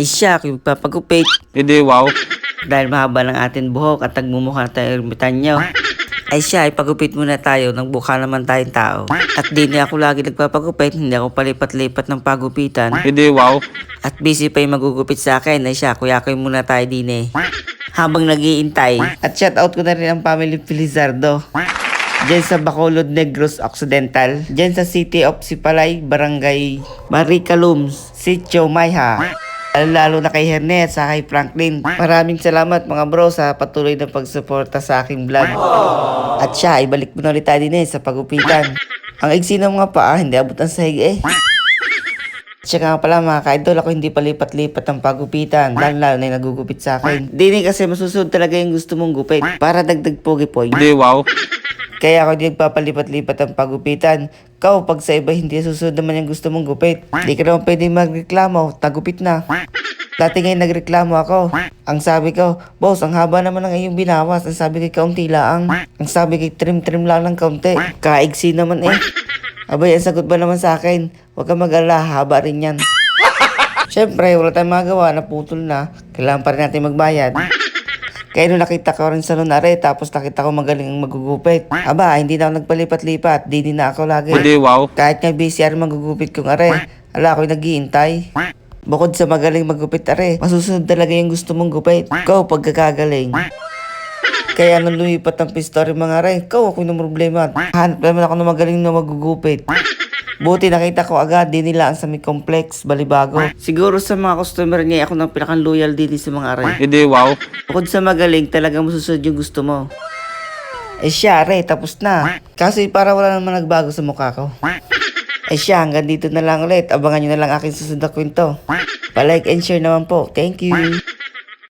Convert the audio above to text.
Ay siya, kung magpapagupit. Hindi, wow. Dahil mahaba ng ating buhok at nagmumukha tayo ermitanyo. Ay siya, ipagupit muna tayo, nagbuka naman tayong tao. At di na ako lagi nagpapagupit, hindi ako palipat-lipat ng pagupitan. Hindi, wow. At busy pa yung magugupit sa akin. Ay siya, kuya muna tayo din eh. Habang nagiintay. At shoutout ko na rin ang family Felizardo. Diyan sa Bacolod Negros Occidental. Diyan sa City of Sipalay, Barangay Maricalums, Sitio Mayha. Lalo na kay Hernet sa kay Franklin. Maraming salamat mga bro sa patuloy na pagsuporta sa aking vlog. At siya, ibalik mo na ulit tayo din eh sa pagupitan. Ang iksi ng mga paa, hindi abot ang sahig eh. Tsaka nga pala mga ka-idol, ako hindi palipat-lipat ang pagupitan. Lalo na yung nagugupit sa akin. Di kasi masusunod talaga yung gusto mong gupit. Para dagdag pogi-pogi. Hindi, wow. Kaya ako hindi nagpapalipat-lipat ang pagupitan. Kau, pag sa iba hindi susunod naman yung gusto mong gupit. Di ka naman pwede magreklamo, tagupit na. Dati ngayon nagreklamo ako. Ang sabi ko, boss, ang haba naman ng iyong binawas. Ang sabi ko, kaunti lang. Ang sabi ko, trim-trim lang ng kaunti. Kaigsi naman eh. Abay, ang sagot ba naman sa akin? Huwag ka mag-alala, haba rin yan. Siyempre, wala tayong magawa, naputol na. Kailangan pa rin natin magbayad. Kaya nung nakita ko rin sa lunare, tapos nakita ko magaling ang magugupit. Aba, hindi na ako nagpalipat-lipat, di na ako lagi. Hindi, wow. Kahit nga busy ang magugupit kong are, ala ako'y naghihintay. Bukod sa magaling magupit are, masusunod talaga yung gusto mong gupit. Ikaw, pagkakagaling. Kaya nung lumipat ang pistori mga are, ikaw ako'y ng problema. Hanap naman ako ng magaling na magugupit. Buti nakita ko agad, di nila ang sa may complex, balibago. Siguro sa mga customer niya, ako nang pinakang loyal din sa mga are. Hindi, wow. Bukod sa magaling, talagang masusunod yung gusto mo. Eh siya, are, tapos na. Kasi para wala naman nagbago sa mukha ko. Eh siya, hanggang dito na lang ulit. Abangan nyo na lang aking susunod na kwento. Pa-like and share naman po. Thank you.